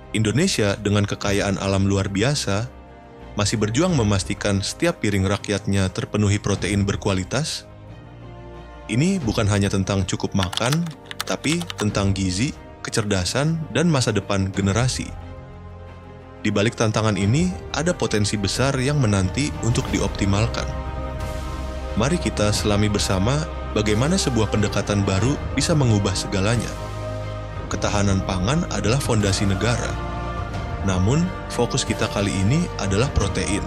Indonesia dengan kekayaan alam luar biasa masih berjuang memastikan setiap piring rakyatnya terpenuhi protein berkualitas. Ini bukan hanya tentang cukup makan, tapi tentang gizi, kecerdasan, dan masa depan generasi. Di balik tantangan ini, ada potensi besar yang menanti untuk dioptimalkan. Mari kita selami bersama bagaimana sebuah pendekatan baru bisa mengubah segalanya. Ketahanan pangan adalah fondasi negara. Namun, fokus kita kali ini adalah protein.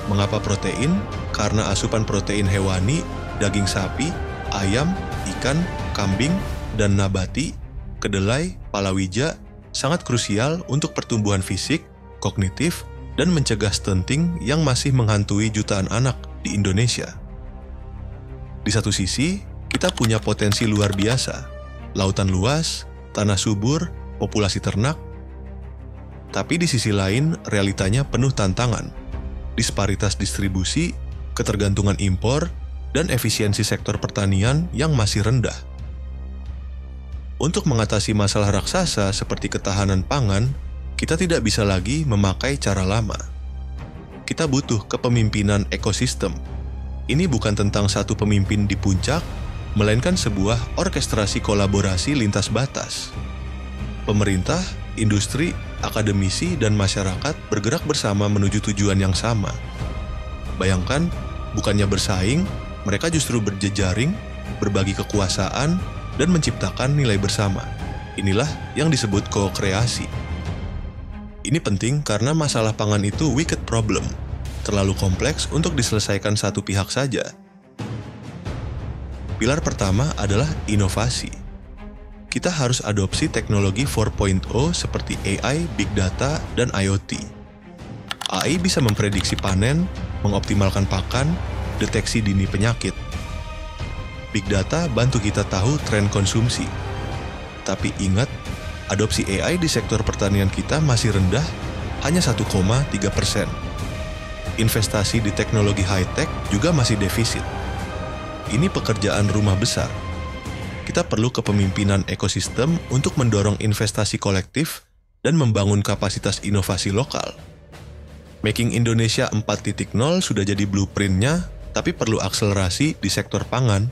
Mengapa protein? Karena asupan protein hewani, daging sapi, ayam, ikan, kambing, dan nabati, kedelai, palawija, sangat krusial untuk pertumbuhan fisik, kognitif, dan mencegah stunting yang masih menghantui jutaan anak di Indonesia. Di satu sisi, kita punya potensi luar biasa, lautan luas, tanah subur, populasi ternak. Tapi di sisi lain, realitanya penuh tantangan, disparitas distribusi, ketergantungan impor, dan efisiensi sektor pertanian yang masih rendah. Untuk mengatasi masalah raksasa seperti ketahanan pangan, kita tidak bisa lagi memakai cara lama. Kita butuh kepemimpinan ekosistem. Ini bukan tentang satu pemimpin di puncak, melainkan sebuah orkestrasi kolaborasi lintas batas. Pemerintah, industri, akademisi, dan masyarakat bergerak bersama menuju tujuan yang sama. Bayangkan, bukannya bersaing, mereka justru berjejaring, berbagi kekuasaan, dan menciptakan nilai bersama. Inilah yang disebut ko-kreasi. Ini penting karena masalah pangan itu wicked problem, terlalu kompleks untuk diselesaikan satu pihak saja. Pilar pertama adalah inovasi. Kita harus adopsi teknologi 4.0 seperti AI, Big Data, dan IoT. AI bisa memprediksi panen, mengoptimalkan pakan, deteksi dini penyakit. Big Data bantu kita tahu tren konsumsi. Tapi ingat, adopsi AI di sektor pertanian kita masih rendah, hanya 1,3%. Investasi di teknologi high-tech juga masih defisit. Ini pekerjaan rumah besar. Kita perlu kepemimpinan ekosistem untuk mendorong investasi kolektif dan membangun kapasitas inovasi lokal. Making Indonesia 4.0 sudah jadi blueprint-nya, tapi perlu akselerasi di sektor pangan.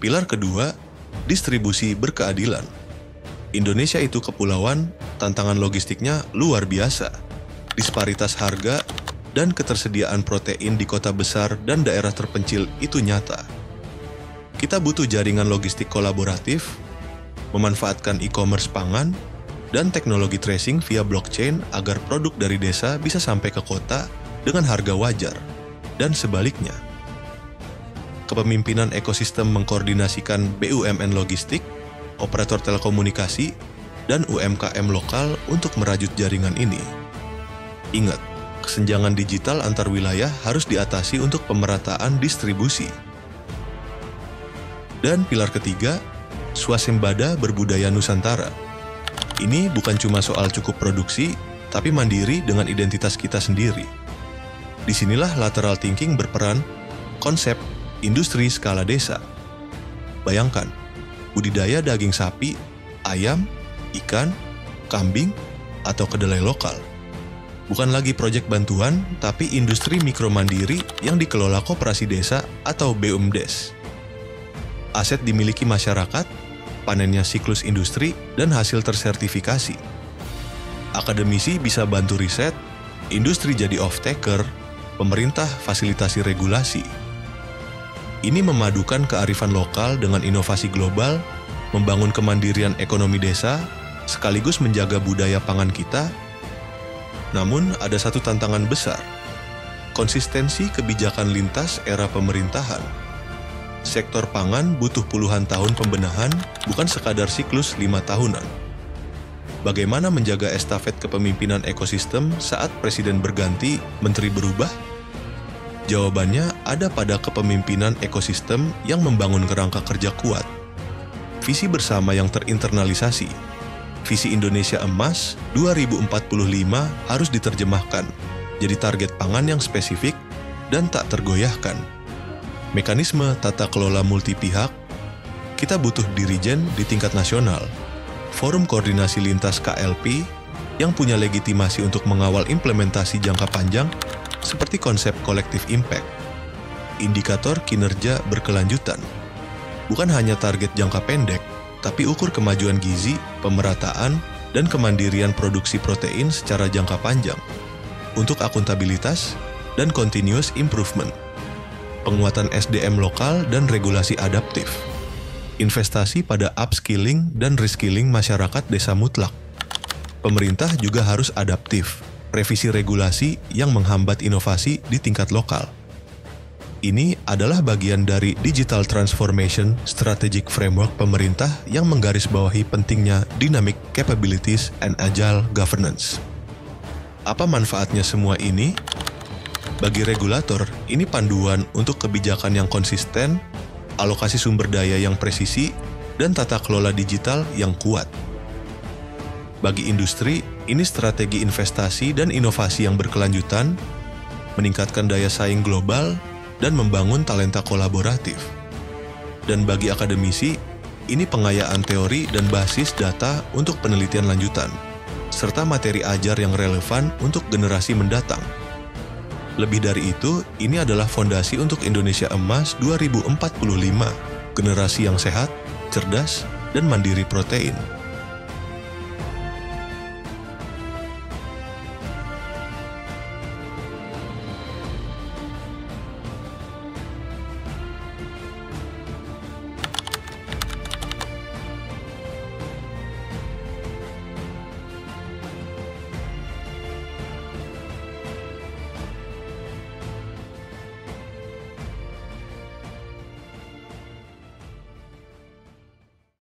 Pilar kedua, distribusi berkeadilan. Indonesia itu kepulauan, tantangan logistiknya luar biasa. Disparitas harga dan ketersediaan protein di kota besar dan daerah terpencil itu nyata. Kita butuh jaringan logistik kolaboratif, memanfaatkan e-commerce pangan, dan teknologi tracing via blockchain agar produk dari desa bisa sampai ke kota dengan harga wajar, dan sebaliknya. Kepemimpinan ekosistem mengkoordinasikan BUMN logistik, operator telekomunikasi, dan UMKM lokal untuk merajut jaringan ini. Ingat, kesenjangan digital antar wilayah harus diatasi untuk pemerataan distribusi. Dan pilar ketiga, swasembada berbudaya Nusantara. Ini bukan cuma soal cukup produksi, tapi mandiri dengan identitas kita sendiri. Disinilah lateral thinking berperan, konsep industri skala desa. Bayangkan, budidaya daging sapi, ayam, ikan, kambing, atau kedelai lokal. Bukan lagi proyek bantuan, tapi industri mikro mandiri yang dikelola koperasi desa atau BUMDes. Aset dimiliki masyarakat, panennya siklus industri, dan hasil tersertifikasi. Akademisi bisa bantu riset, industri jadi off-taker, pemerintah fasilitasi regulasi. Ini memadukan kearifan lokal dengan inovasi global, membangun kemandirian ekonomi desa, sekaligus menjaga budaya pangan kita. Namun ada satu tantangan besar, konsistensi kebijakan lintas era pemerintahan. Sektor pangan butuh puluhan tahun pembenahan, bukan sekadar siklus 5 tahunan. Bagaimana menjaga estafet kepemimpinan ekosistem saat presiden berganti, menteri berubah? Jawabannya ada pada kepemimpinan ekosistem yang membangun kerangka kerja kuat. Visi bersama yang terinternalisasi. Visi Indonesia Emas 2045 harus diterjemahkan jadi target pangan yang spesifik dan tak tergoyahkan. Mekanisme tata kelola multi pihak, kita butuh dirijen di tingkat nasional, Forum Koordinasi Lintas KLP yang punya legitimasi untuk mengawal implementasi jangka panjang seperti konsep collective impact. Indikator kinerja berkelanjutan. Bukan hanya target jangka pendek, tapi ukur kemajuan gizi, pemerataan, dan kemandirian produksi protein secara jangka panjang. Untuk akuntabilitas dan continuous improvement. Penguatan SDM lokal dan regulasi adaptif. Investasi pada upskilling dan reskilling masyarakat desa mutlak. Pemerintah juga harus adaptif, revisi regulasi yang menghambat inovasi di tingkat lokal. Ini adalah bagian dari Digital Transformation Strategic Framework pemerintah yang menggarisbawahi pentingnya Dynamic Capabilities and Agile Governance. Apa manfaatnya semua ini? Bagi regulator, ini panduan untuk kebijakan yang konsisten, alokasi sumber daya yang presisi, dan tata kelola digital yang kuat. Bagi industri, ini strategi investasi dan inovasi yang berkelanjutan, meningkatkan daya saing global, dan membangun talenta kolaboratif. Dan bagi akademisi, ini pengayaan teori dan basis data untuk penelitian lanjutan, serta materi ajar yang relevan untuk generasi mendatang. Lebih dari itu, ini adalah fondasi untuk Indonesia Emas 2045, generasi yang sehat, cerdas, dan mandiri protein.